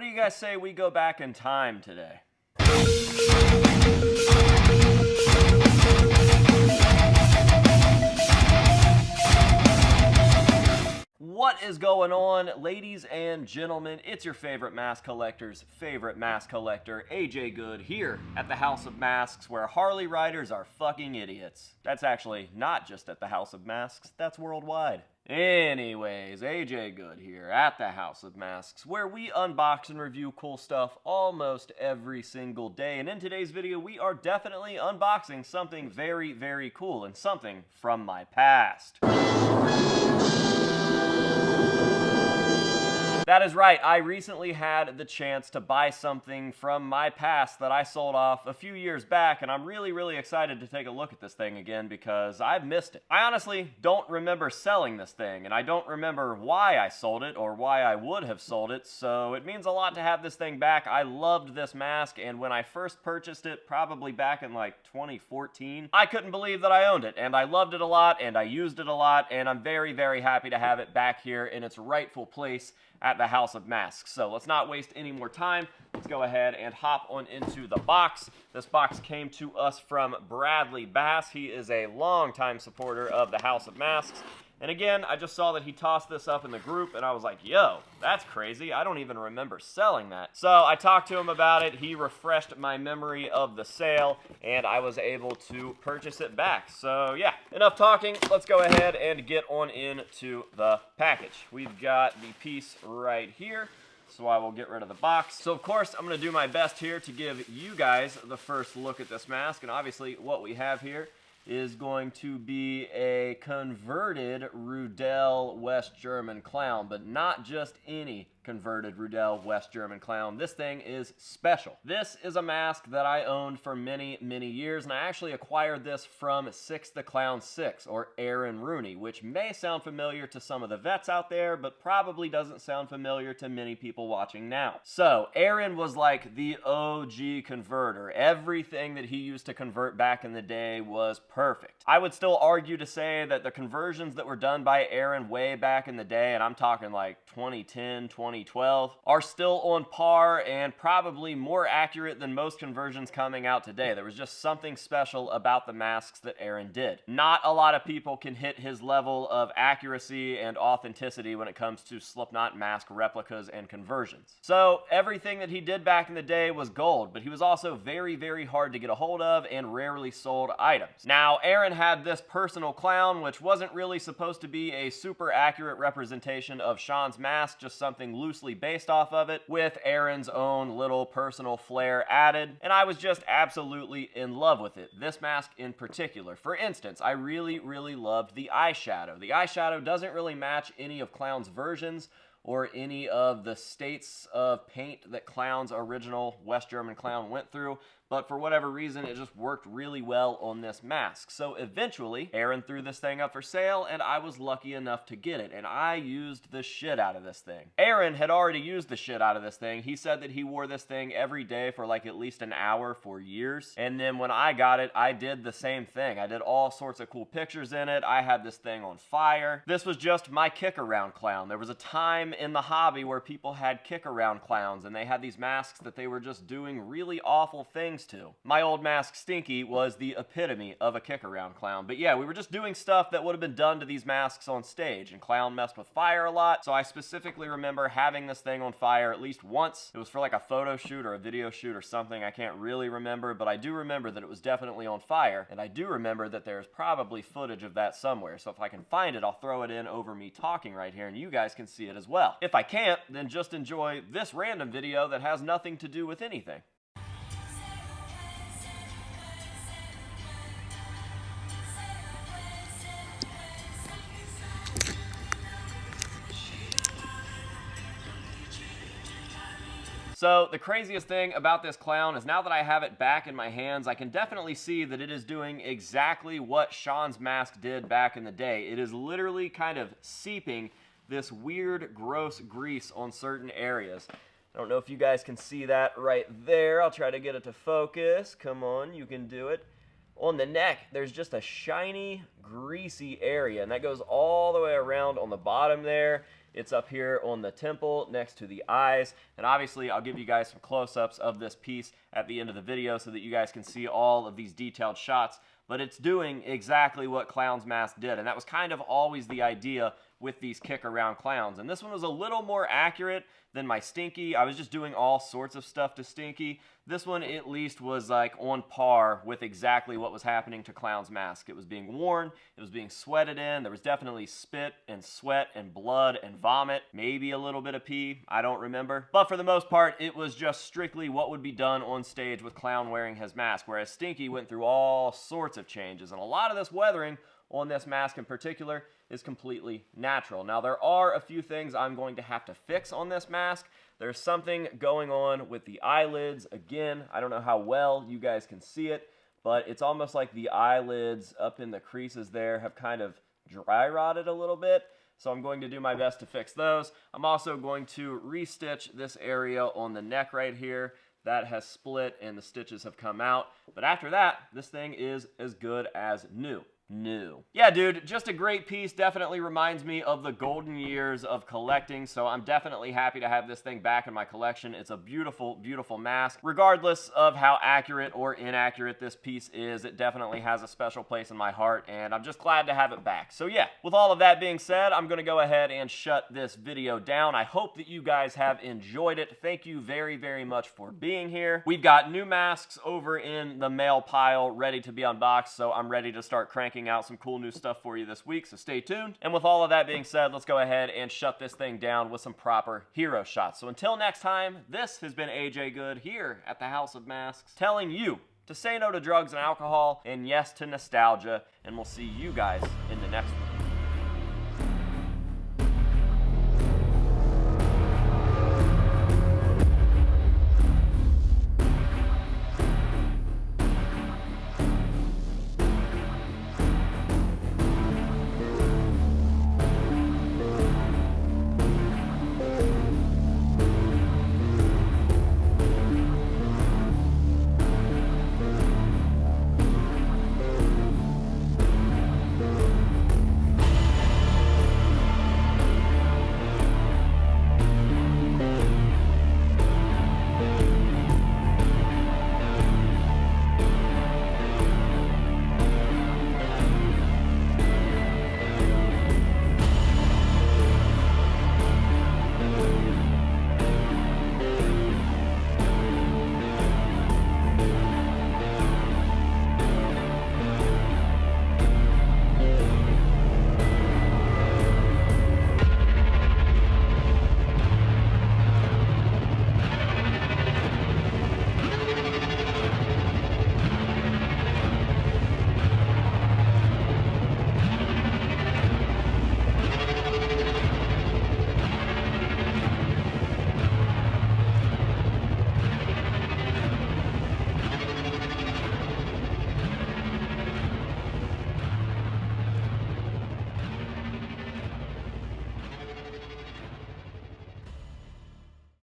What do you guys say we go back in time today? What is going on, ladies and gentlemen? It's your favorite mask collector's favorite mask collector, AJ Good, here at the House of Masks, where Harley riders are fucking idiots. That's actually not just at the House of Masks, that's worldwide. Anyways, AJ Good here at the House of Masks, where we unbox and review cool stuff almost every single day. And in today's video, we are definitely unboxing something very, very cool and something from my past. That is right, I recently had the chance to buy something from my past that I sold off a few years back, and I'm really excited to take a look at this thing again because I've missed it. I honestly don't remember selling this thing, and I don't remember why I sold it or why I would have sold it, so it means a lot to have this thing back. I loved this mask, and when I first purchased it, probably back in like 2014, I couldn't believe that I owned it, and I loved it a lot, and I used it a lot, and I'm very happy to have it back here in its rightful place at the House of Masks. So let's not waste any more time. Let's go ahead and hop on into the box. This box came to us from Bradley Bass. He is a longtime supporter of the House of Masks. And again, I just saw that he tossed this up in the group, and I was like, yo, that's crazy. I don't even remember selling that. So I talked to him about it. He refreshed my memory of the sale, and I was able to purchase it back. So yeah, enough talking. Let's go ahead and get on into the package. We've got the piece right here, so I will get rid of the box. So of course, I'm gonna do my best here to give you guys the first look at this mask, and obviously what we have here is going to be a converted Rudel West German clown, but not just any converted Rudel West German clown. This thing is special. This is a mask that I owned for many years, and I actually acquired this from Six the Clown 6, or Aaron Rooney, which may sound familiar to some of the vets out there, but probably doesn't sound familiar to many people watching now. So, Aaron was like the OG converter. Everything that he used to convert back in the day was perfect. I would still argue to say that the conversions that were done by Aaron way back in the day, and I'm talking like 2010, 2012, are still on par and probably more accurate than most conversions coming out today. There was just something special about the masks that Aaron did. Not a lot of people can hit his level of accuracy and authenticity when it comes to Slipknot mask replicas and conversions. So everything that he did back in the day was gold, but he was also very hard to get a hold of and rarely sold items. Now, Aaron had this personal clown, which wasn't really supposed to be a super accurate representation of Sean's mask, just something loosely based off of it, with Aaron's own little personal flair added, and I was just absolutely in love with it. This mask in particular. For instance, I really loved the eyeshadow. The eyeshadow doesn't really match any of Clown's versions or any of the states of paint that Clown's original West German clown went through, but for whatever reason, it just worked really well on this mask. So eventually, Aaron threw this thing up for sale, and I was lucky enough to get it, and I used the shit out of this thing. Aaron had already used the shit out of this thing. He said that he wore this thing every day for like at least an hour for years, and then when I got it, I did the same thing. I did all sorts of cool pictures in it. I had this thing on fire. This was just my kick-around clown. There was a time in the hobby where people had kick-around clowns, and they had these masks that they were just doing really awful things to. My old mask, Stinky, was the epitome of a kick-around clown. But yeah, we were just doing stuff that would have been done to these masks on stage, and Clown messed with fire a lot, so I specifically remember having this thing on fire at least once. It was for like a photo shoot or a video shoot or something. I can't really remember, but I do remember that it was definitely on fire, and I do remember that there's probably footage of that somewhere, so if I can find it, I'll throw it in over me talking right here, and you guys can see it as well. If I can't, then just enjoy this random video that has nothing to do with anything. So the craziest thing about this clown is now that I have it back in my hands, I can definitely see that it is doing exactly what Sean's mask did back in the day. It is literally kind of seeping this weird, gross grease on certain areas. I don't know if you guys can see that right there. I'll try to get it to focus. Come on, you can do it. On the neck, there's just a shiny, greasy area, and that goes all the way around on the bottom there. It's up here on the temple next to the eyes, and obviously I'll give you guys some close-ups of this piece at the end of the video so that you guys can see all of these detailed shots, but it's doing exactly what Clown's mask did, and that was kind of always the idea with these kick-around clowns. And this one was a little more accurate than my Stinky. I was just doing all sorts of stuff to Stinky. This one at least was like on par with exactly what was happening to Clown's mask. It was being worn, it was being sweated in, there was definitely spit and sweat and blood and vomit, maybe a little bit of pee, I don't remember. But for the most part, it was just strictly what would be done on stage with Clown wearing his mask, whereas Stinky went through all sorts of changes, and a lot of this weathering on this mask in particular is completely natural. Now, there are a few things I'm going to have to fix on this mask. There's something going on with the eyelids. Again, I don't know how well you guys can see it, but it's almost like the eyelids up in the creases there have kind of dry rotted a little bit. So I'm going to do my best to fix those. I'm also going to restitch this area on the neck right here. That has split and the stitches have come out. But after that, this thing is as good as new. Yeah, dude, just a great piece. Definitely reminds me of the golden years of collecting, so I'm definitely happy to have this thing back in my collection. It's a beautiful, beautiful mask. Regardless of how accurate or inaccurate this piece is, it definitely has a special place in my heart, and I'm just glad to have it back. So yeah, with all of that being said, I'm gonna go ahead and shut this video down. I hope that you guys have enjoyed it. Thank you very, very much for being here. We've got new masks over in the mail pile ready to be unboxed, so I'm ready to start cranking out some cool new stuff for you this week, so stay tuned. And with all of that being said, let's go ahead and shut this thing down with some proper hero shots. So until next time, this has been AJ Good here at the House of Masks, telling you to say no to drugs and alcohol, and yes to nostalgia, and we'll see you guys in the next one.